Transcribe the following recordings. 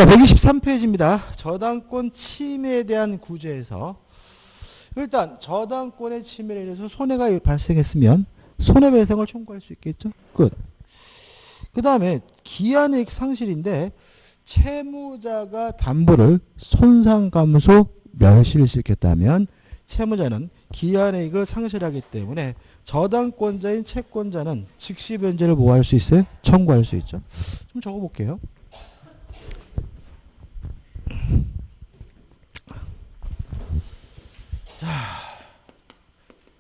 자, 123페이지입니다. 저당권 침해에 대한 구제에서 일단 저당권의 침해에 대해서 손해가 발생했으면 손해배상을 청구할 수 있겠죠. 끝. 그 다음에 기한이익 상실인데 채무자가 담보를 손상감소 멸실시켰다면 채무자는 기한이익을 상실하기 때문에 저당권자인 채권자는 즉시 변제를 뭐 할 수 있어요? 청구할 수 있죠. 좀 적어볼게요. 자,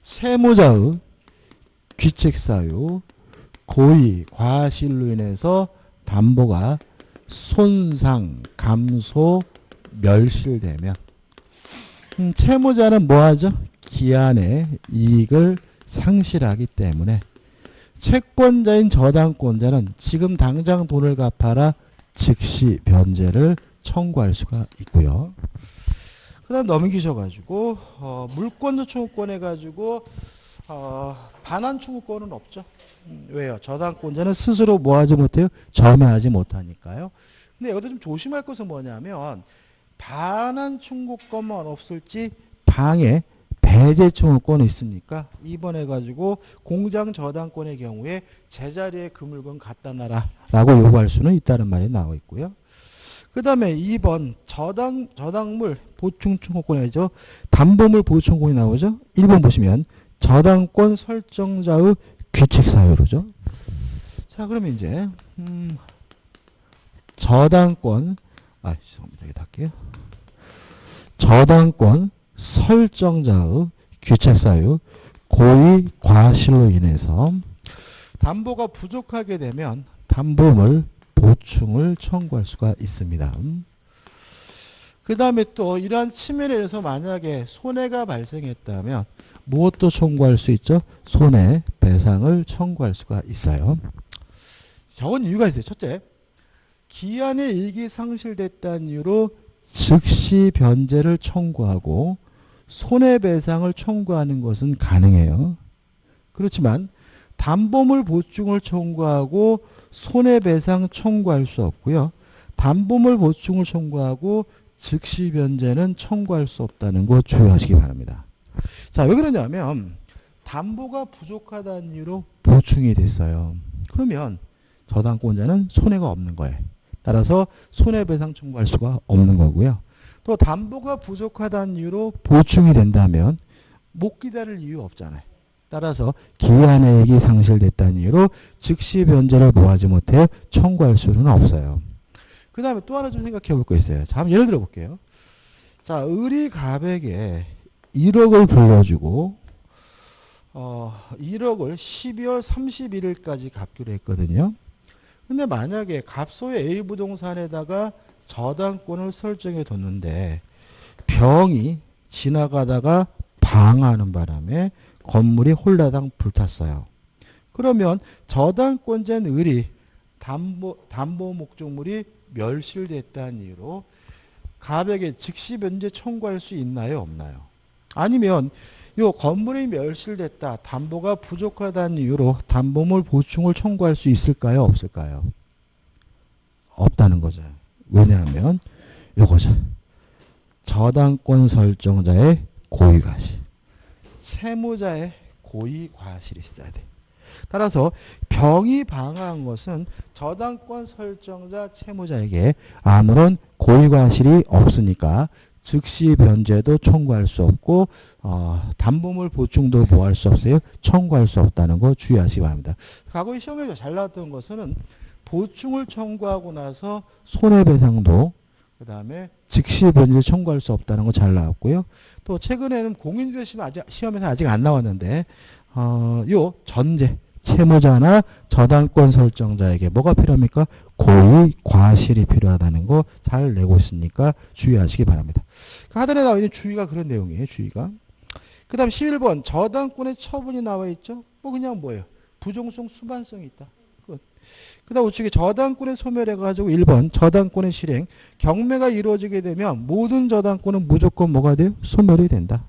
채무자의 귀책사유, 고의, 과실로 인해서 담보가 손상, 감소, 멸실되면 채무자는 뭐하죠? 기한의 이익을 상실하기 때문에 채권자인 저당권자는 지금 당장 돈을 갚아라 즉시 변제를 청구할 수가 있고요. 그 다음 넘기셔가지고 물권도 청구권 해가지고 반환 청구권은 없죠. 왜요? 저당권자는 스스로 뭐하지 못해요? 점유하지 못하니까요. 근데 여기서 좀 조심할 것은 뭐냐면 반환 청구권만 없을지 방해 배제 청구권이 있으니까 2번 해가지고 공장 저당권의 경우에 제자리에 그 물건 갖다 놔라 라고 요구할 수는 있다는 말이 나오고 있고요. 그 다음에 2번 저당물 보충 청구권이죠. 담보물 보충 청구권이 나오죠. 1번 보시면 저당권 설정자의 귀책 사유로죠. 자, 그러면 이제 저당권 죄송합니다. 여기 할게요. 저당권 설정자의 귀책 사유, 고의 과실로 인해서 담보가 부족하게 되면 담보물 보충을 청구할 수가 있습니다. 그 다음에 또 이러한 침해에 의해서 만약에 손해가 발생했다면 무엇도 청구할 수 있죠? 손해배상을 청구할 수가 있어요. 적은 이유가 있어요. 첫째, 기한의 이익이 상실됐다는 이유로 즉시 변제를 청구하고 손해배상을 청구하는 것은 가능해요. 그렇지만 담보물 보충을 청구하고 손해배상 청구할 수 없고요. 담보물 보충을 청구하고 즉시 변제는 청구할 수 없다는 거 주의하시기 바랍니다. 자, 왜 그러냐면 담보가 부족하다는 이유로 보충이 됐어요. 그러면 저당권자는 손해가 없는 거예요. 따라서 손해배상 청구할 수가 없는 거고요. 또 담보가 부족하다는 이유로 보충이 된다면 못 기다릴 이유 없잖아요. 따라서 기한의 이익이 상실됐다는 이유로 즉시 변제를 뭐하지 못해요? 청구할 수는 없어요. 그 다음에 또 하나 좀 생각해 볼 거 있어요. 자, 한번 예를 들어 볼게요. 자, 을이 갑에게 1억을 불려주고 1억을 12월 31일까지 갚기로 했거든요. 근데 만약에 갑소의 A 부동산에다가 저당권을 설정해 뒀는데 병이 지나가다가 방화하는 바람에 건물이 홀라당 불탔어요. 그러면 저당권자인 을이 담보 목적물이 멸실됐다는 이유로 갑에게 즉시 변제 청구할 수 있나요? 없나요? 아니면 요 건물이 멸실됐다, 담보가 부족하다는 이유로 담보물 보충을 청구할 수 있을까요? 없을까요? 없다는 거죠. 왜냐하면 요거죠. 저당권 설정자의 고의과실, 채무자의 고의과실이 있어야 돼. 따라서 병이 방화한 것은 저당권 설정자 채무자에게 아무런 고의과실이 없으니까 즉시 변제도 청구할 수 없고 담보물 보충도 뭐 할 수 없어요? 청구할 수 없다는 거 주의하시기 바랍니다. 과거에 시험에 잘 나왔던 것은 보충을 청구하고 나서 손해배상도 그 다음에 즉시 변제를 청구할 수 없다는 거 잘 나왔고요. 또 최근에는 공인중개사 시험에서 아직 안 나왔는데 요 전제 채무자나 저당권 설정자에게 뭐가 필요합니까? 고의 과실이 필요하다는 거 잘 내고 있으니까 주의하시기 바랍니다. 하단에 나와 있는 주의가 그런 내용이에요. 주의가. 그 다음 11번 저당권의 처분이 나와 있죠. 뭐 그냥 뭐예요? 부종성 수반성이 있다. 그 다음 우측에 저당권의 소멸해가지고 1번 저당권의 실행 경매가 이루어지게 되면 모든 저당권은 무조건 뭐가 돼요? 소멸이 된다.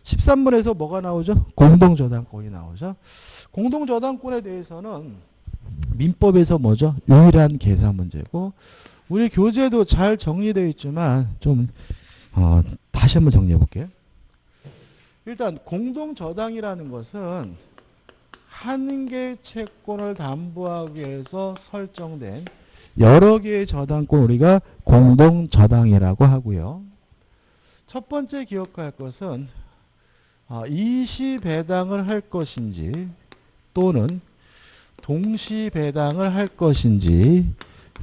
13번에서 뭐가 나오죠? 공동저당권이 나오죠. 공동저당권에 대해서는 민법에서 뭐죠? 유일한 계산 문제고 우리 교재도 잘 정리되어 있지만 좀 다시 한번 정리해 볼게요. 일단 공동저당이라는 것은 한 개의 채권을 담보하기 위해서 설정된 여러 개의 저당권 우리가 공동저당이라고 하고요. 첫 번째 기억할 것은 이시배당을 할 것인지 또는 동시배당을 할 것인지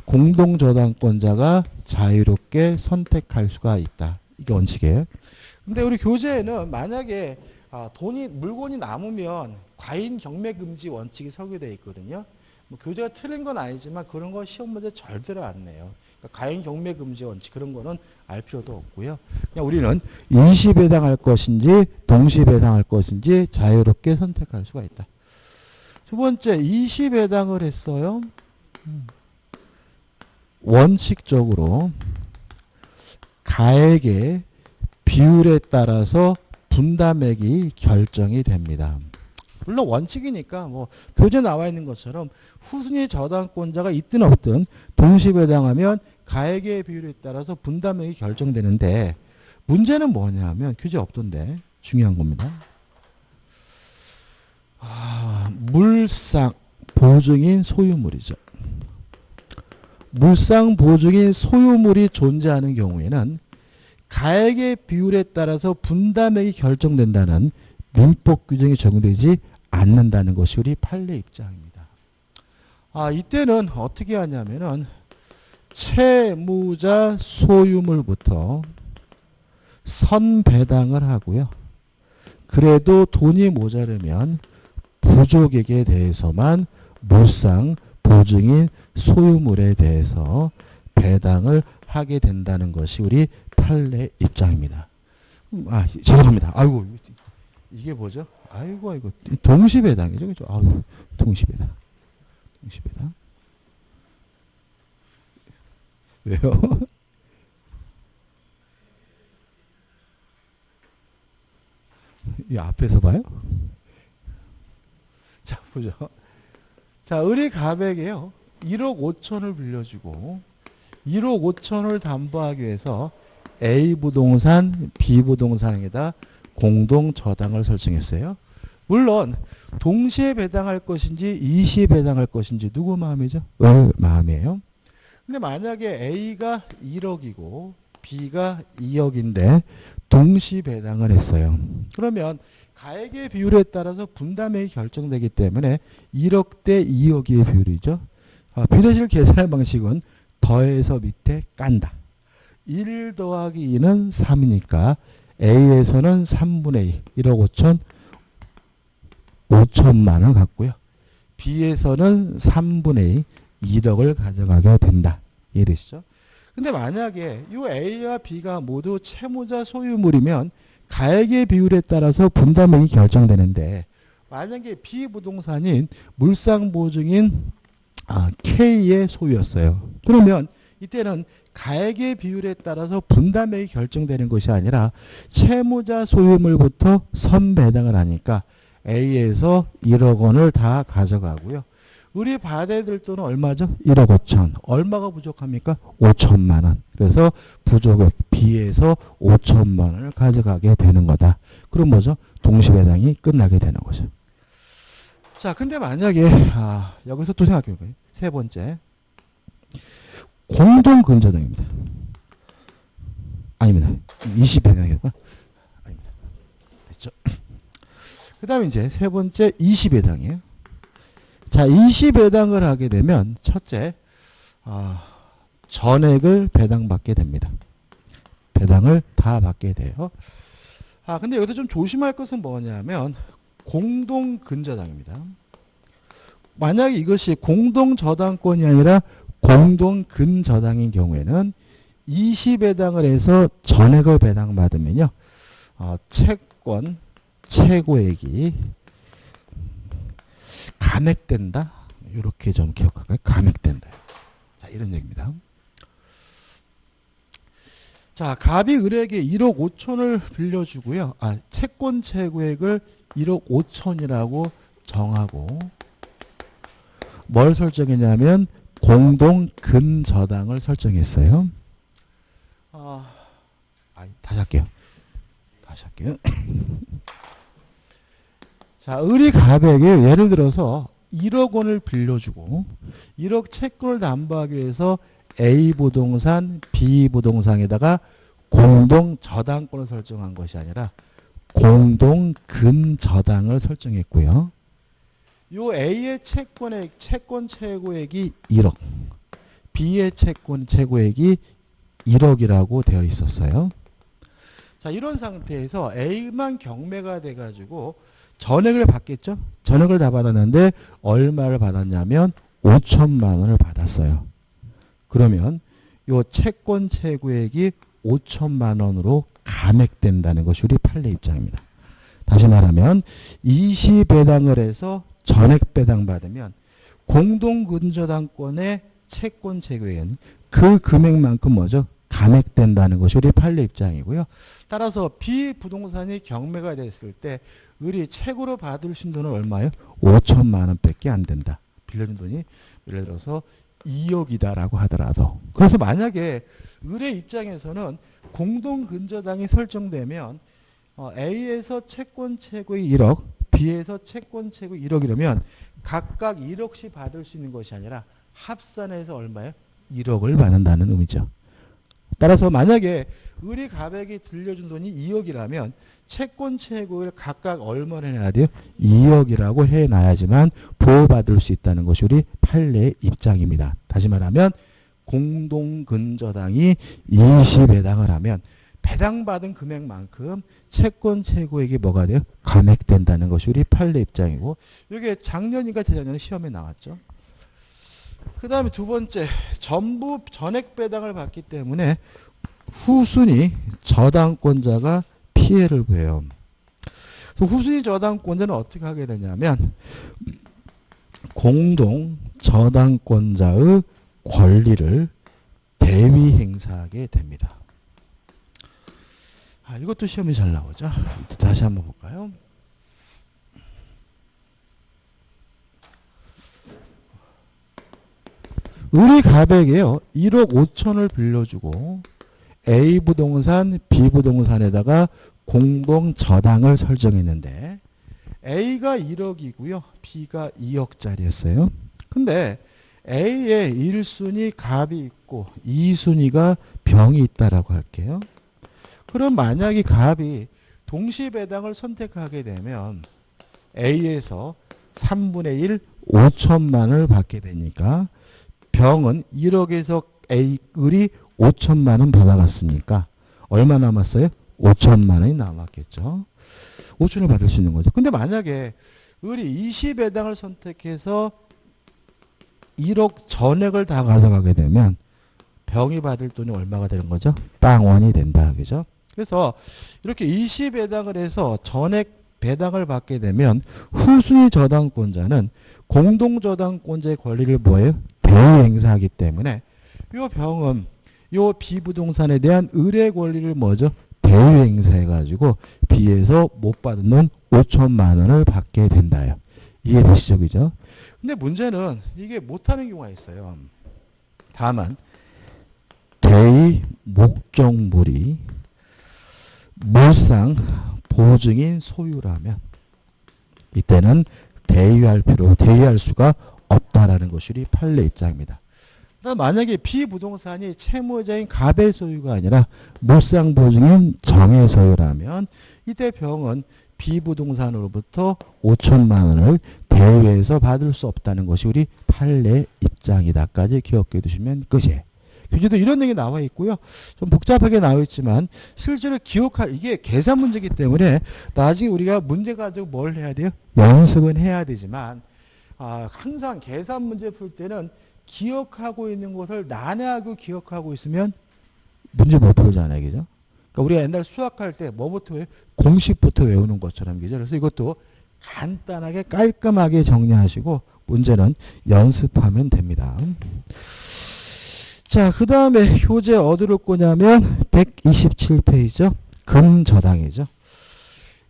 공동저당권자가 자유롭게 선택할 수가 있다. 이게 원칙이에요. 근데 우리 교재에는 만약에 물건이 남으면 과잉 경매 금지 원칙이 설계되어 있거든요. 뭐 교재가 틀린 건 아니지만 그런 거 시험 문제 절대로 안 내요. 그러니까 과잉 경매 금지 원칙 그런 거는 알 필요도 없고요. 그냥 우리는 일시배당할 것인지 동시배당할 것인지 자유롭게 선택할 수가 있다. 두 번째, 이시배당을 했어요. 원칙적으로 가액의 비율에 따라서 분담액이 결정이 됩니다. 물론 원칙이니까 뭐 교재 나와 있는 것처럼 후순위 저당권자가 있든 없든 동시배당하면 가액의 비율에 따라서 분담액이 결정되는데 문제는 뭐냐면 교재 없던데 중요한 겁니다. 물상 보증인 소유물이죠. 물상 보증인 소유물이 존재하는 경우에는 가액의 비율에 따라서 분담액이 결정된다는 민법 규정이 적용되지 않는다는 것이 우리 판례 입장입니다. 이때는 어떻게 하냐면은 채무자 소유물부터 선배당을 하고요. 그래도 돈이 모자르면 부족에게 대해서만 물상 보증인 소유물에 대해서 배당을 하게 된다는 것이 우리 판례 입장입니다. 죄송합니다. 아이고 이게 뭐죠? 아이고 동시배당이죠, 그죠? 동시배당. 왜요? 이 앞에서 봐요? 자, 보죠. 자, 을이 갑에게요 1억 5천을 빌려주고 1억 5천을 담보하기 위해서 A 부동산, B 부동산에다 공동 저당을 설정했어요. 물론 동시에 배당할 것인지 이시에 배당할 것인지 누구 마음이죠? 을 마음이에요. 근데 만약에 A가 1억이고 B가 2억인데 동시 배당을 했어요. 그러면 가액의 비율에 따라서 분담액이 결정되기 때문에 1억 대 2억의 비율이죠. 비례실 계산의 방식은 더해서 밑에 깐다. 1 더하기 2는 3이니까 A에서는 3분의 2, 1억 5천, 5천만 원 갖고요. B에서는 3분의 2, 1억을 가져가게 된다. 이해되시죠? 근데 만약에 이 A와 B가 모두 채무자 소유물이면 가액의 비율에 따라서 분담액이 결정되는데 만약에 B 부동산인 물상보증인 K의 소유였어요. 그러면 이때는 가액의 비율에 따라서 분담액이 결정되는 것이 아니라 채무자 소유물부터 선배당을 하니까 A에서 1억 원을 다 가져가고요. 우리 받아야 될 돈은 얼마죠? 1억 5천. 얼마가 부족합니까? 5천만 원. 그래서 부족액 B에서 5천만 원을 가져가게 되는 거다. 그럼 뭐죠? 동시배당이 끝나게 되는 거죠. 자, 근데 만약에 여기서 또 생각해 볼까요? 세 번째. 공동근저당입니다. 아닙니다. 20배당이었구나. 아닙니다. 됐죠? 그 다음에 이제 세 번째 20배당이에요. 자, 20배당을 하게 되면 첫째, 전액을 배당받게 됩니다. 배당을 다 받게 돼요. 근데 여기서 좀 조심할 것은 뭐냐면 공동근저당입니다. 만약에 이것이 공동저당권이 아니라 공동근저당인 경우에는 20배당을 해서 전액을 배당받으면요. 채권 최고액이 감액된다. 이렇게 좀 기억할까요? 감액된다. 자, 이런 얘기입니다. 자, 갑이 을에게 1억 5천을 빌려주고요. 채권 최고액을 1억 5천이라고 정하고 뭘 설정했냐면 공동 근저당을 설정했어요. 다시 할게요. 자, 을이 갑에게 예를 들어서 1억 원을 빌려주고 1억 채권을 담보하기 위해서 A 부동산, B 부동산에다가 공동 저당권을 설정한 것이 아니라 공동 근저당을 설정했고요. 요 A의 채권 최고액이 1억, B의 채권 최고액이 1억이라고 되어 있었어요. 자, 이런 상태에서 A만 경매가 돼가지고 전액을 받겠죠? 전액을 다 받았는데 얼마를 받았냐면 5천만 원을 받았어요. 그러면 요 채권 최고액이 5천만 원으로 감액된다는 것이 우리 판례 입장입니다. 다시 말하면 20배당을 해서 전액 배당 받으면 공동근저당권의 채권 최고액은 그 금액만큼 뭐죠? 감액된다는 것이 우리 판례 입장이고요. 따라서 B 부동산이 경매가 됐을 때 을이 채굴로 받으신 돈은 얼마예요? 5천만 원밖에 안 된다. 빌려준 돈이 예를 들어서 2억이다라고 하더라도. 그래서 만약에 을의 입장에서는 공동근저당이 설정되면 A에서 채권 최고의 1억, B에서 채권 최고 1억 이러면 각각 1억씩 받을 수 있는 것이 아니라 합산해서 얼마예요? 1억을 받는다는 의미죠. 따라서 만약에 을이 갑에게 들려준 돈이 2억이라면 채권 최고를 각각 얼마나 해놔야 돼요? 2억이라고 해놔야지만 보호받을 수 있다는 것이 우리 판례의 입장입니다. 다시 말하면 공동근저당이 20에 해당을 하면 배당받은 금액만큼 채권 최고액이 뭐가 돼요? 감액된다는 것이 우리 판례 입장이고, 이게 작년인가 재작년에 시험에 나왔죠. 그 다음에 두 번째, 전부 전액 배당을 받기 때문에 후순위 저당권자가 피해를 보여요. 그래서 후순위 저당권자는 어떻게 하게 되냐면 공동 저당권자의 권리를 대위 행사하게 됩니다. 이것도 시험이 잘 나오죠. 다시 한번 볼까요? 을이 갑에게요 1억 5천을 빌려주고 A 부동산, B 부동산에다가 공동 저당을 설정했는데 A가 1억이고요. B가 2억짜리였어요. 근데 A에 1순위 갑이 있고 2순위가 병이 있다라고 할게요. 그럼 만약에 갑이 동시배당을 선택하게 되면 A에서 3분의 1 5천만을 받게 되니까 병은 1억에서 을이 5천만 원 받아갔으니까 얼마 남았어요? 5천만 원이 남았겠죠. 5천을 받을 수 있는 거죠. 근데 만약에 을이 20배당을 선택해서 1억 전액을 다 가져가게 되면 병이 받을 돈이 얼마가 되는 거죠? 빵원이 된다. 그죠? 그래서 이렇게 20배당을 해서 전액 배당을 받게 되면 후순위 저당권자는 공동저당권자의 권리를 뭐예요? 대위 행사하기 때문에 이 병은 이 B부동산에 대한 을의 권리를 뭐죠? 대위 행사해가지고 B에서 못 받은 돈 5천만 원을 받게 된다요. 이게 대시적이죠. 근데 문제는 이게 못하는 경우가 있어요. 다만 대위 목적물이 물상 보증인 소유라면 이때는 대위할 수가 없다라는 것이 우리 판례 입장입니다. 만약에 B부동산이 채무자인 갑의 소유가 아니라 물상 보증인 정의 소유라면 이때 병은 B부동산으로부터 5천만 원을 대위에서 받을 수 없다는 것이 우리 판례 입장이다까지 기억해 두시면 끝이에요. 교재도 이런 얘기 나와 있고요. 좀 복잡하게 나와 있지만 실제로 이게 계산 문제이기 때문에 나중에 우리가 문제 가지고 뭘 해야 돼요? 연습은 해야 되지만 항상 계산 문제 풀 때는 기억하고 있는 것을 난해하고 기억하고 있으면 문제 못 풀잖아요. 그죠? 그러니까 우리가 옛날 수학할 때 뭐부터 외워요? 공식부터 외우는 것처럼. 그죠? 그래서 이것도 간단하게 깔끔하게 정리하시고 문제는 연습하면 됩니다. 자, 그 다음에 효제 어디로 꼬냐면 127페이지죠. 근저당이죠.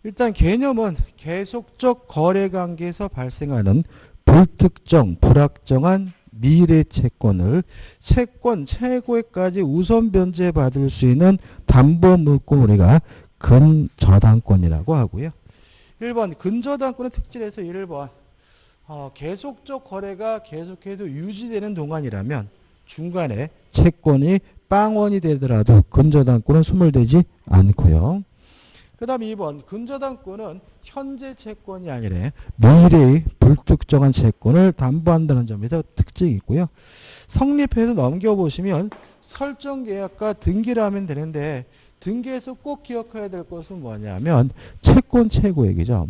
일단 개념은 계속적 거래관계에서 발생하는 불특정, 불확정한 미래 채권을 채권 최고액까지 우선 변제받을 수 있는 담보 물건 우리가 근저당권이라고 하고요. 1번 근저당권의 특질에서 1번 계속적 거래가 계속해도 유지되는 동안이라면 중간에 채권이 빵원이 되더라도 근저당권은 소멸되지 않고요. 그 다음 2번 근저당권은 현재 채권이 아니라 미래의 불특정한 채권을 담보한다는 점에서 특징이 있고요. 성립해서 넘겨보시면 설정계약과 등기를 하면 되는데 등기에서 꼭 기억해야 될 것은 뭐냐면 채권 최고액이죠.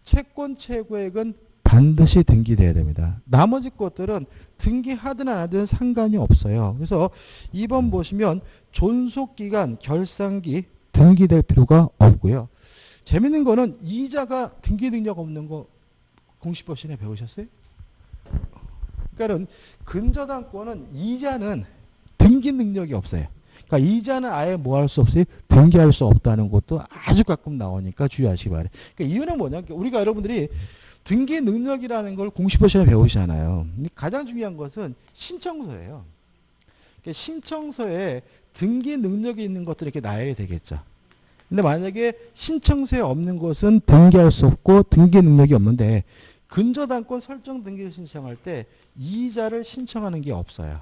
채권 최고액은 반드시 등기돼야 됩니다. 나머지 것들은 등기하든 안 하든 상관이 없어요. 그래서 2번 보시면 존속기간, 결산기 등기될 필요가 없고요. 재밌는 거는 이자가 등기 능력 없는 거 공시법 시간에 배우셨어요? 그러니까는 근저당권은 이자는 등기 능력이 없어요. 그러니까 이자는 아예 뭐 할 수 없어요? 등기할 수 없다는 것도 아주 가끔 나오니까 주의하시기 바래요. 그러니까 이유는 뭐냐? 우리가 여러분들이 등기 능력이라는 걸 공시법 시간에 배우시잖아요. 가장 중요한 것은 신청서예요. 그러니까 신청서에 등기 능력이 있는 것들이 이렇게 나열이 되겠죠. 근데 만약에 신청서에 없는 것은 등기할 수 없고 등기 능력이 없는데 근저당권 설정 등기를 신청할 때 이자를 신청하는 게 없어요.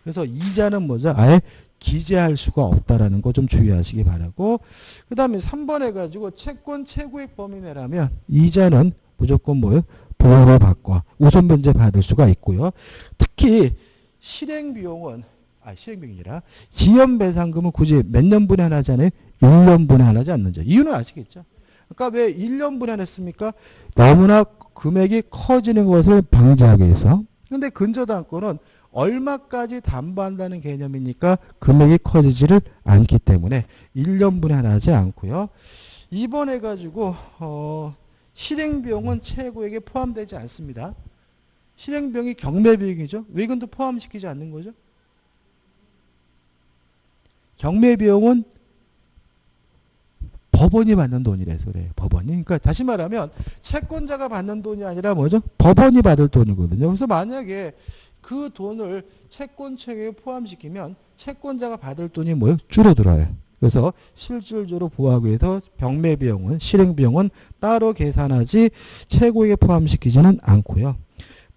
그래서 이자는 뭐죠? 아예 기재할 수가 없다라는 거 좀 주의하시기 바라고. 그 다음에 3번 해가지고 채권 최고액 범위 내라면 이자는 무조건 뭐예요? 보호를 받고 우선 변제 받을 수가 있고요. 특히 실행비용은 실행비용이 아니라 지연배상금은 굳이 몇 년분에 하나 하잖아요. 1년분에 하나 하지 않는지. 이유는 아시겠죠? 그러니까 왜 1년분에 하나 했습니까? 너무나 금액이 커지는 것을 방지하기 위해서. 근데 근저당권은 얼마까지 담보한다는 개념이니까 금액이 커지지를 않기 때문에 1년분에 하나 하지 않고요. 2번 해가지고 실행비용은 최고액에 포함되지 않습니다. 실행비용이 경매비용이죠. 왜 이건 또 포함시키지 않는 거죠? 경매비용은 법원이 받는 돈이라서 그래요. 법원이. 그러니까 다시 말하면 채권자가 받는 돈이 아니라 뭐죠? 법원이 받을 돈이거든요. 그래서 만약에 그 돈을 채권 체계에 포함시키면 채권자가 받을 돈이 뭐예요? 줄어들어요. 그래서 실질적으로 보호하기 위해서 경매비용은 실행비용은 따로 계산하지 최고액에 포함시키지는 않고요.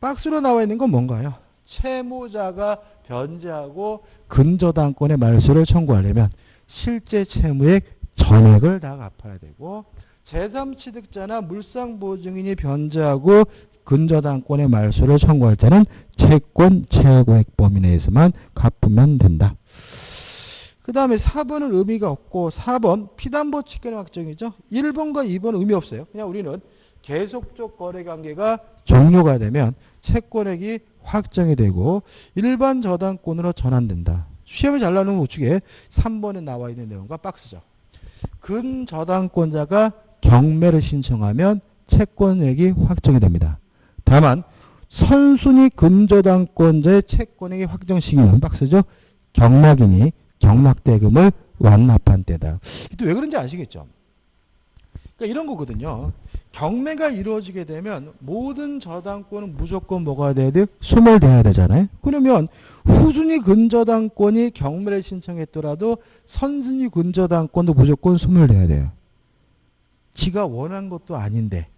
박스로 나와 있는 건 뭔가요? 채무자가 변제하고 근저당권의 말소를 청구하려면 실제 채무액 전액을 다 갚아야 되고 제3취득자나 물상보증인이 변제하고 근저당권의 말소를 청구할 때는 채권 최고액 범위 내에서만 갚으면 된다. 그 다음에 4번은 의미가 없고 4번 피담보 취득권 확정이죠. 1번과 2번은 의미 없어요. 그냥 우리는 계속적 거래관계가 종료가 되면 채권액이 확정이 되고 일반 저당권으로 전환된다. 시험이 잘 나오는 우측에 3번에 나와 있는 내용과 박스죠. 근저당권자가 경매를 신청하면 채권액이 확정이 됩니다. 다만 선순위 근저당권자의 채권액이 확정 시기는 박스죠. 경락인이 경락대금을 완납한 때다. 또 왜 그런지 아시겠죠? 그러니까 이런 거거든요. 경매가 이루어지게 되면 모든 저당권은 무조건 뭐가 돼야 돼요? 소멸돼야 되잖아요. 그러면 후순위 근저당권이 경매를 신청했더라도 선순위 근저당권도 무조건 소멸돼야 돼요. 지가 원한 것도 아닌데.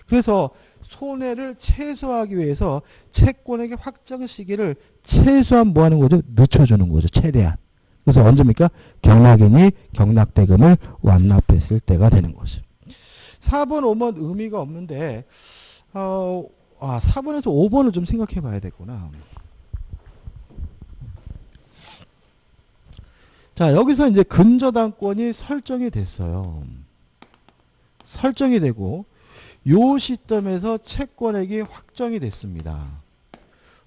그래서 손해를 최소화하기 위해서 채권액의 확정 시기를 최소한 뭐 하는 거죠? 늦춰주는 거죠. 최대한. 그래서 언제입니까? 경락인이 경락대금을 완납했을 때가 되는 거죠. 4번, 5번 의미가 없는데 4번에서 5번을 좀 생각해 봐야 되구나. 자, 여기서 이제 근저당권이 설정이 됐어요. 설정이 되고 요 시점에서 채권액이 확정이 됐습니다.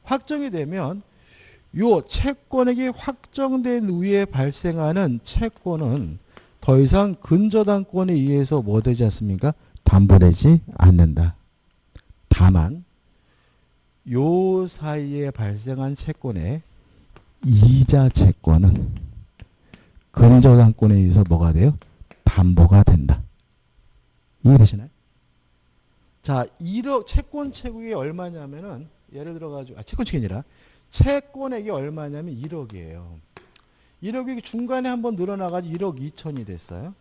확정이 되면 요 채권액이 확정된 후에 발생하는 채권은 더 이상 근저당권에 의해서 뭐 되지 않습니까? 담보되지 않는다. 다만 요 사이에 발생한 채권의 이자 채권은 근저당권에 의해서 뭐가 돼요? 담보가 된다. 이해되시나요? 자, 1억 채권 채국이 얼마냐면은 예를 들어 가지고 채권 채국이 아니라 채권액이 얼마냐면 1억이에요. 1억이 중간에 한번 늘어나가지고 1억 2천이 됐어요.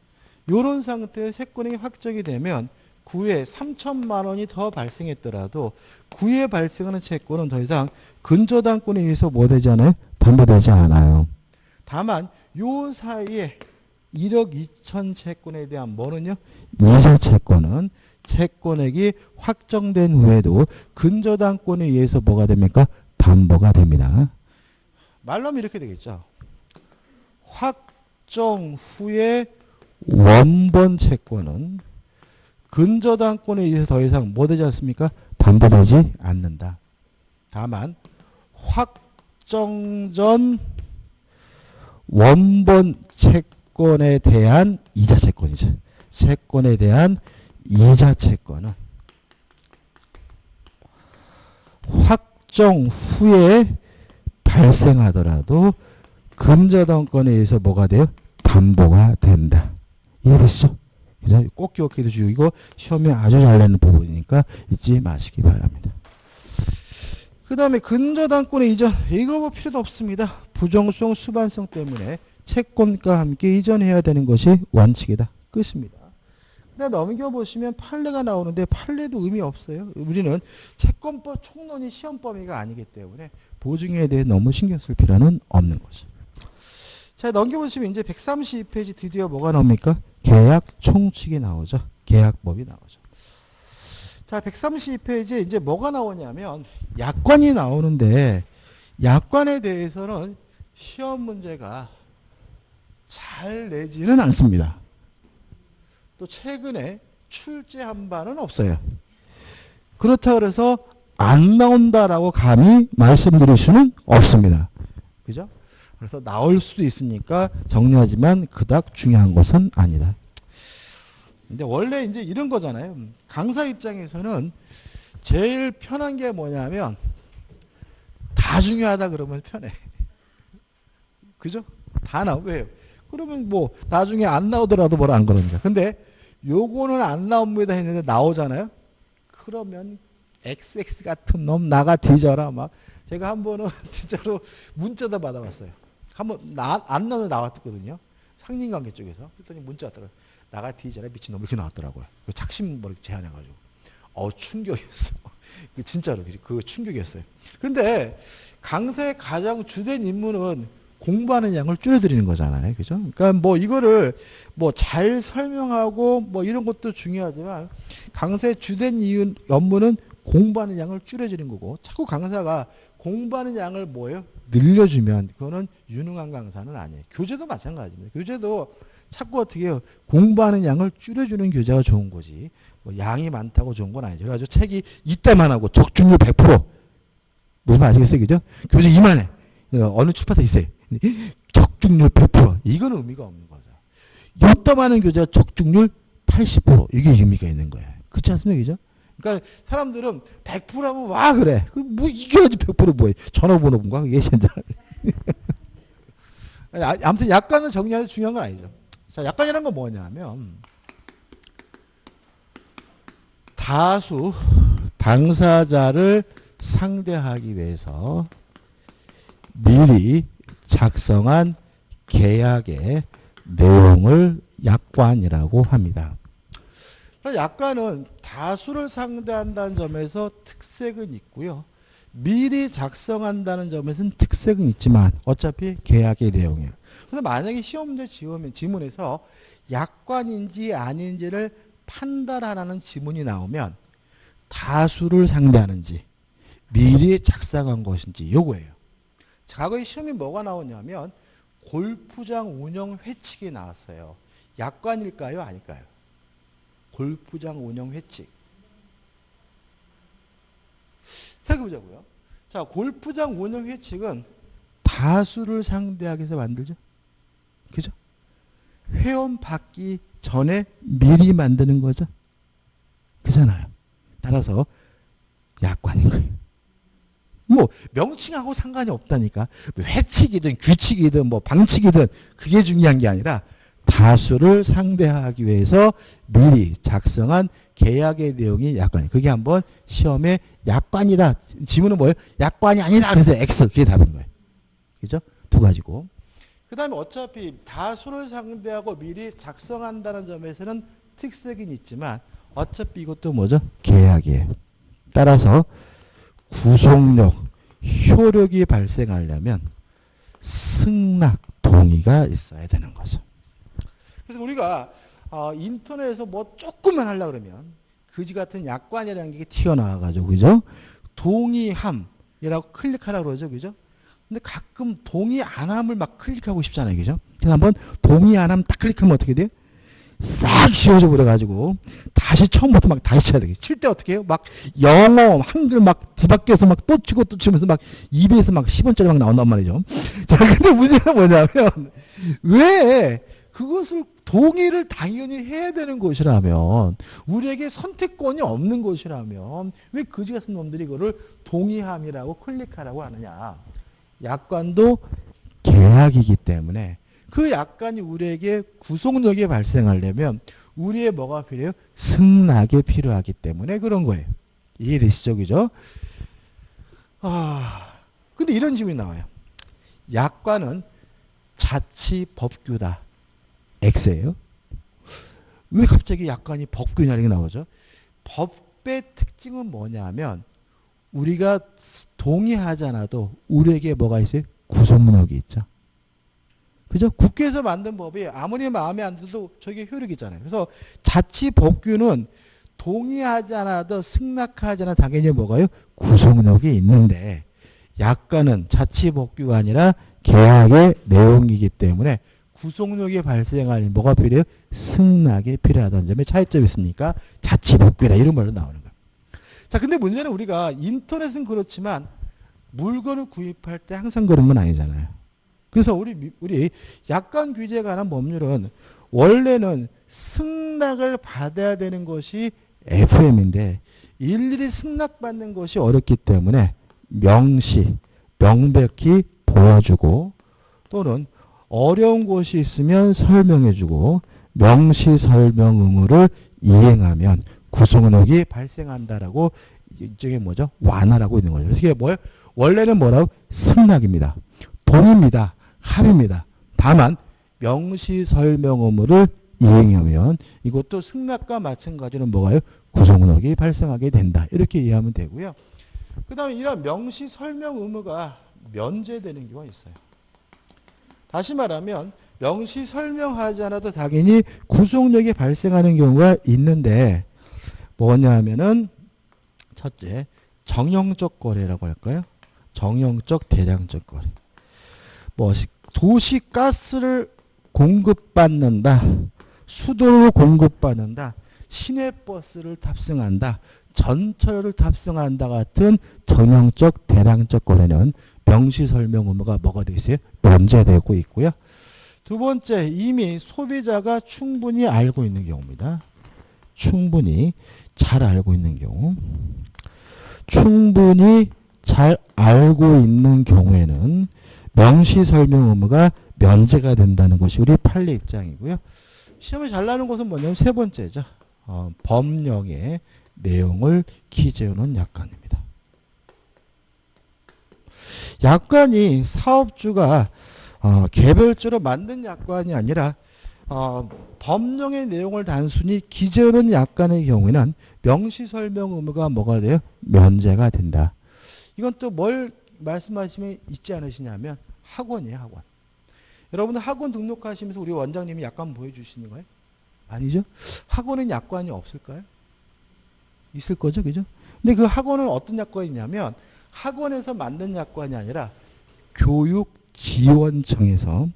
이런 상태에 채권액이 확정이 되면 구에 3천만 원이 더 발생했더라도 구에 발생하는 채권은 더 이상 근저당권에 의해서 뭐 되지 않아요? 담보되지 않아요. 다만 요 사이에 1억 2천 채권에 대한 뭐는요? 이자 채권은 채권액이 확정된 후에도 근저당권에 의해서 뭐가 됩니까? 담보가 됩니다. 말로 하면 이렇게 되겠죠. 확정 후에 원본 채권은 근저당권에 의해서 더 이상 뭐 되지 않습니까? 담보되지 않는다. 다만 확정 전 원본 채권에 대한 이자 채권이죠. 채권에 대한 이자 채권은 확정 후에 발생하더라도 근저당권에 의해서 뭐가 돼요? 담보가 된다. 이해되시죠? 꼭 기억해 두시고 이거 시험에 아주 잘 내는 부분이니까 잊지 마시기 바랍니다. 그 다음에 근저당권의 이전 이거 뭐 필요도 없습니다. 부정성 수반성 때문에 채권과 함께 이전해야 되는 것이 원칙이다. 끝입니다. 근데 넘겨보시면 판례가 나오는데 판례도 의미 없어요. 우리는 채권법 총론이 시험 범위가 아니기 때문에 보증인에 대해 너무 신경 쓸 필요는 없는 거죠. 자, 넘겨보시면 이제 132페이지 드디어 뭐가 나옵니까? 계약 총칙이 나오죠. 계약법이 나오죠. 자, 132페이지에 이제 뭐가 나오냐면 약관이 나오는데 약관에 대해서는 시험 문제가 잘 내지는 않습니다. 또 최근에 출제한 바는 없어요. 그렇다 그래서 안 나온다라고 감히 말씀드릴 수는 없습니다. 그죠? 그래서 나올 수도 있으니까 정리하지만 그닥 중요한 것은 아니다. 근데 원래 이제 이런 거잖아요. 강사 입장에서는 제일 편한 게 뭐냐면 다 중요하다 그러면 편해. 그죠? 다 나와. 왜요? 그러면 뭐 나중에 안 나오더라도 뭐라 안 그러니까. 근데 요거는 안 나옵니다 했는데 나오잖아요. 그러면 XX 같은 놈 나가 뒤져라 막. 제가 한 번은 진짜로 문자도 받아봤어요. 한번 안 나오면 나왔거든요. 상린관계 쪽에서. 그랬더니 문자 왔더라고요. 나가 뒤져라 미친놈 이렇게 나왔더라고요. 착심 뭐 이렇게 제안해가지고. 충격이었어. 진짜로 그 충격이었어요. 근데 강사의 가장 주된 임무는 공부하는 양을 줄여드리는 거잖아요. 그죠? 그러니까 뭐 이거를 뭐 잘 설명하고 뭐 이런 것도 중요하지만 강사의 주된 업무는 공부하는 양을 줄여주는 거고 자꾸 강사가 공부하는 양을 뭐예요? 늘려주면 그거는 유능한 강사는 아니에요. 교재도 마찬가지입니다. 교재도 자꾸 어떻게 해요? 공부하는 양을 줄여주는 교재가 좋은 거지. 뭐 양이 많다고 좋은 건 아니죠. 그래서 책이 이때만 하고 적중률 100%. 무슨 말 아시겠어요? 그죠? 교재 이만해. 어느 출판사 있어요. 적중률 100%. 이건 의미가 없는 거죠. 요따만한 교재가 적중률 80%. 이게 의미가 있는 거예요. 그렇지 않습니까? 그죠? 그러니까 사람들은 100%하면 와 그래. 뭐 이겨야지 100% 뭐예요. 전화번호인가? 그게 진짜. 아무튼 약관을 정리하는 중요한 건 아니죠. 자, 약관이란 건 뭐냐면 다수 당사자를 상대하기 위해서 미리 작성한 계약의 내용을 약관이라고 합니다. 약관은 다수를 상대한다는 점에서 특색은 있고요. 미리 작성한다는 점에서는 특색은 있지만 어차피 계약의 내용이에요. 그래서 만약에 시험 문제 지문에서 약관인지 아닌지를 판단하라는 지문이 나오면 다수를 상대하는지 미리 작성한 것인지 요거예요. 과거에 시험이 뭐가 나오냐면 골프장 운영 회칙이 나왔어요. 약관일까요? 아닐까요? 골프장 운영 회칙. 생각해보자고요. 자, 골프장 운영 회칙은 다수를 상대하기 위해서 만들죠. 그죠? 회원 받기 전에 미리 만드는 거죠. 그잖아요. 따라서 약관인 거예요. 뭐 명칭하고 상관이 없다니까. 회칙이든 규칙이든 뭐 방칙이든 그게 중요한 게 아니라 다수를 상대하기 위해서 미리 작성한 계약의 내용이 약관이에요. 그게 한번 시험에 약관이다. 지문은 뭐예요? 약관이 아니다. 그래서 X. 그게 답인 거예요. 그죠? 두 가지고. 그 다음에 어차피 다수를 상대하고 미리 작성한다는 점에서는 특색은 있지만 어차피 이것도 뭐죠? 계약이에요. 따라서 구속력, 효력이 발생하려면 승낙, 동의가 있어야 되는 거죠. 그래서 우리가 인터넷에서 뭐 조금만 하려고 그러면 그지 같은 약관이라는 게 튀어나와가지고, 그죠? 동의함이라고 클릭하라고 그러죠. 그죠? 근데 가끔 동의 안 함을 막 클릭하고 싶잖아요. 그죠? 그래서 한번 동의 안 함 딱 클릭하면 어떻게 돼요? 싹 지워져 버려가지고 다시 처음부터 막 다시 쳐야 되겠죠. 칠 때 어떻게 해요? 막 영어, 한글 막 뒤바뀌어서 막 또 치고 또 치면서 막 입에서 막 10원짜리 막 나온단 말이죠. 자, 근데 문제가 뭐냐면 왜 그것을 동의를 당연히 해야 되는 곳이라면, 우리에게 선택권이 없는 곳이라면 왜 그지 같은 놈들이 이거를 동의함이라고 클릭하라고 하느냐. 약관도 계약이기 때문에 그 약관이 우리에게 구속력이 발생하려면 우리의 뭐가 필요해요? 승낙이 필요하기 때문에 그런 거예요. 이해되시죠? 그죠? 근데 이런 질문이 나와요. 약관은 자치 법규다. X예요. 왜 갑자기 약관이 법규냐는 게 나오죠? 법의 특징은 뭐냐면 우리가 동의하지 않아도 우리에게 뭐가 있어요? 구속력이 있죠. 그죠? 국회에서 만든 법이 아무리 마음에 안 들어도 저게 효력이 있잖아요. 그래서 자치 법규는 동의하지 않아도 승낙하지 않아도 당연히 뭐가요? 구속력이 있는데, 약관은 자치 법규가 아니라 계약의 내용이기 때문에 구속력이 발생할 뭐가 필요해요? 승낙이 필요하다는 점에 차이점이 있으니까 자치 법규다 이런 말로 나오는 거예요. 자, 근데 문제는 우리가 인터넷은 그렇지만 물건을 구입할 때 항상 그런 건 아니잖아요. 그래서 우리 약관 규제에 관한 법률은 원래는 승낙을 받아야 되는 것이 FM인데 일일이 승낙받는 것이 어렵기 때문에 명백히 보여주고, 또는 어려운 것이 있으면 설명해주고 명시 설명 의무를 이행하면 구속력이 발생한다라고 일종의 뭐죠? 완화라고 있는 거죠. 그래서 이게 뭐예요? 원래는 뭐라고? 승낙입니다. 동의입니다. 합의입니다. 다만 명시 설명 의무를 이행하면 이것도 승낙과 마찬가지로 뭐가요? 구속력이 발생하게 된다. 이렇게 이해하면 되고요. 그 다음에 이런 명시 설명 의무가 면제되는 경우가 있어요. 다시 말하면 명시 설명하지 않아도 당연히 구속력이 발생하는 경우가 있는데, 뭐냐면은 첫째, 정형적 거래라고 할까요? 정형적 대량적 거래. 도시가스를 공급받는다, 수도를 공급받는다, 시내버스를 탑승한다, 전철을 탑승한다 같은 정형적 대량적 거래는 명시 설명 의무가 뭐가 되어 있어요? 면제되고 있고요. 두 번째, 이미 소비자가 충분히 알고 있는 경우입니다. 충분히 잘 알고 있는 경우. 충분히 잘 알고 있는 경우에는 명시 설명 의무가 면제가 된다는 것이 우리 판례 입장이고요. 시험에 잘 나는 것은 뭐냐면 세 번째죠. 법령의 내용을 기재하는 약관입니다. 약관이 사업주가 개별적으로 만든 약관이 아니라 법령의 내용을 단순히 기재하는 약관의 경우에는 명시 설명 의무가 뭐가 돼요? 면제가 된다. 이건 또 뭘 말씀하시면 있지 않으시냐면 학원이에요, 학원. 여러분들 학원 등록하시면서 우리 원장님이 약관 보여주시는 거예요? 아니죠? 학원은 약관이 없을까요? 있을 거죠, 그죠? 근데 그 학원은 어떤 약관이냐면 학원에서 만든 약관이 아니라 교육지원청에서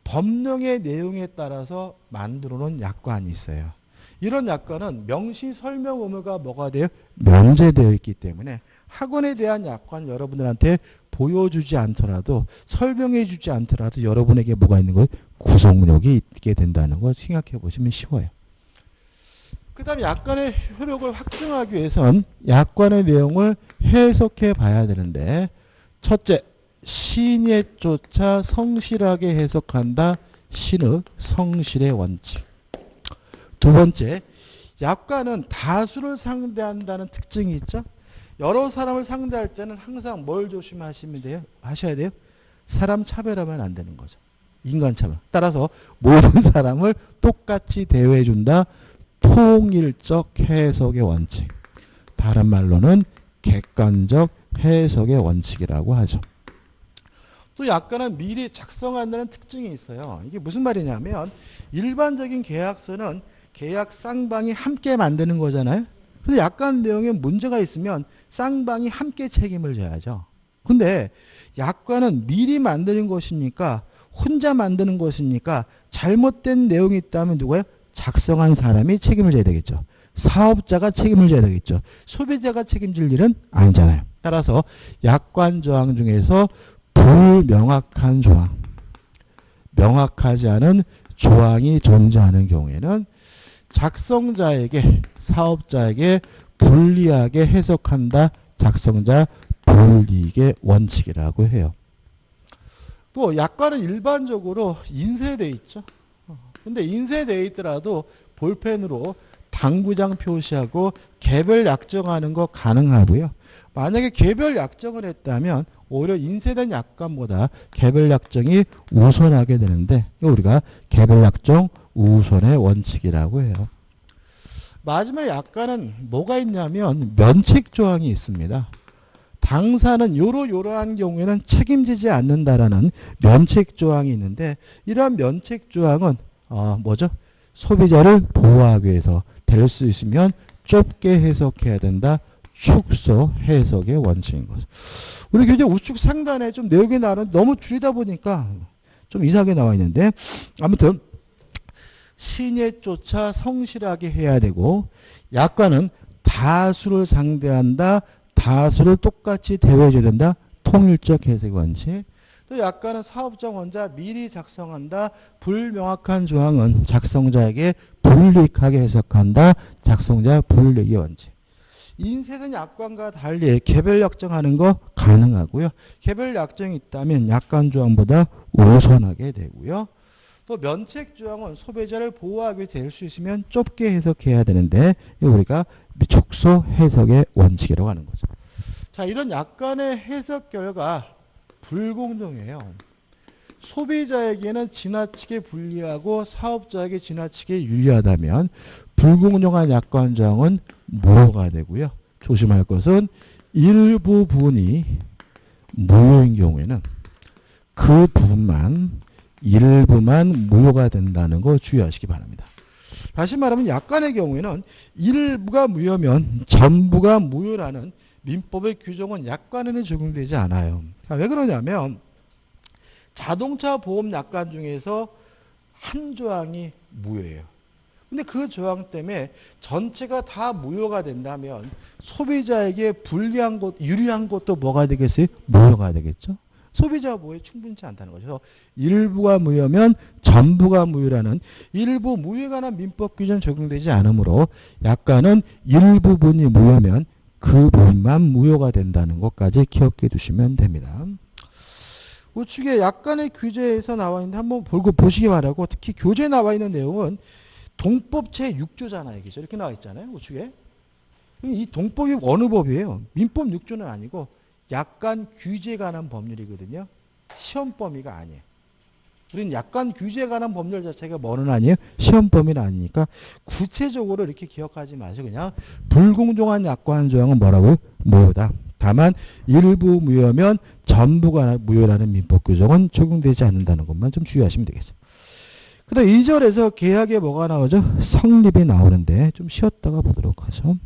법령의 내용에 따라서 만들어 놓은 약관이 있어요. 이런 약관은 명시 설명 의무가 뭐가 돼요? 면제되어 있기 때문에 학원에 대한 약관 여러분들한테 보여주지 않더라도, 설명해 주지 않더라도 여러분에게 뭐가 있는 거예요? 구속력이 있게 된다는 거 생각해 보시면 쉬워요. 그 다음에 약관의 효력을 확증하기 위해선 약관의 내용을 해석해 봐야 되는데, 첫째, 시인에 쫓아 성실하게 해석한다, 신의 성실의 원칙. 두 번째, 약관은 다수를 상대한다는 특징이 있죠. 여러 사람을 상대할 때는 항상 뭘 조심하시면 돼요? 하셔야 돼요? 사람 차별하면 안 되는 거죠. 인간 차별. 따라서 모든 사람을 똑같이 대우해 준다. 통일적 해석의 원칙. 다른 말로는 객관적 해석의 원칙이라고 하죠. 또 약간은 미리 작성한다는 특징이 있어요. 이게 무슨 말이냐면 일반적인 계약서는 계약 쌍방이 함께 만드는 거잖아요. 근데 약관 내용에 문제가 있으면 쌍방이 함께 책임을 져야죠. 근데 약관은 미리 만드는 것이니까 혼자 만드는 것이니까 잘못된 내용이 있다면 누구예요? 작성한 사람이 책임을 져야 되겠죠. 사업자가 책임을 져야 되겠죠. 소비자가 책임질 일은 아니잖아요. 따라서 약관 조항 중에서 불명확한 조항, 명확하지 않은 조항이 존재하는 경우에는 작성자에게, 사업자에게 불리하게 해석한다. 작성자 불이익의 원칙이라고 해요. 또 약관은 일반적으로 인쇄되어 있죠. 근데 인쇄되어 있더라도 볼펜으로 당구장 표시하고 개별 약정하는 거 가능하고요. 만약에 개별 약정을 했다면 오히려 인쇄된 약관보다 개별 약정이 우선하게 되는데 우리가 개별 약정 우선의 원칙이라고 해요. 마지막 약관은 뭐가 있냐면 면책 조항이 있습니다. 당사는 요러요러한 경우에는 책임지지 않는다라는 면책 조항이 있는데 이러한 면책 조항은 뭐죠? 소비자를 보호하기 위해서 될 수 있으면 좁게 해석해야 된다. 축소 해석의 원칙인 거죠. 우리 교재 우측 상단에 좀 내용이 나는 너무 줄이다 보니까 좀 이상하게 나와 있는데 아무튼 신에 쫓아 성실하게 해야 되고 약관은 다수를 상대한다. 다수를 똑같이 대우해줘야 된다. 통일적 해석 원칙. 또 약관은 사업자 혼자 미리 작성한다. 불명확한 조항은 작성자에게 불리하게 해석한다. 작성자 불리익의 원칙. 인쇄된 약관과 달리 개별 약정하는 거 가능하고요. 개별 약정이 있다면 약관 조항보다 우선하게 되고요. 또 면책 조항은 소비자를 보호하게 될 수 있으면 좁게 해석해야 되는데 우리가 축소 해석의 원칙이라고 하는 거죠. 자, 이런 약관의 해석 결과 불공정해요. 소비자에게는 지나치게 불리하고 사업자에게 지나치게 유리하다면 불공정한 약관 조항은 무효가 되고요. 조심할 것은 일부 부분이 무효인 경우에는 그 부분만 일부만 무효가 된다는 거 주의하시기 바랍니다. 다시 말하면 약관의 경우에는 일부가 무효면 전부가 무효라는 민법의 규정은 약관에는 적용되지 않아요. 왜 그러냐면 자동차 보험 약관 중에서 한 조항이 무효예요. 근데 그 조항 때문에 전체가 다 무효가 된다면 소비자에게 불리한 것, 유리한 것도 뭐가 되겠어요? 무효가 되겠죠. 소비자 보호에 충분치 않다는 거죠. 그래서 일부가 무효면 전부가 무효라는 일부 무효에 관한 민법 규정 적용되지 않으므로 약관은 일부분이 무효면 그 부분만 무효가 된다는 것까지 기억해 두시면 됩니다. 우측에 약관의 규제에서 나와 있는데 한번 보시기 바라고 특히 교재에 나와 있는 내용은 동법 제6조잖아요. 그죠? 이렇게 나와 있잖아요. 우측에. 이 동법이 어느 법이에요? 민법 6조는 아니고 약관 규제에 관한 법률이거든요. 시험 범위가 아니에요. 우리는 약관 규제에 관한 법률 자체가 뭐는 아니에요? 시험 범위는 아니니까 구체적으로 이렇게 기억하지 마시고 그냥 불공정한 약관 조항은 뭐라고요? 무효다. 다만 일부 무효면 전부가 무효라는 민법 규정은 적용되지 않는다는 것만 좀 주의하시면 되겠죠. 그 다음 2절에서 계약에 뭐가 나오죠? 성립이 나오는데 좀 쉬었다가 보도록 하죠.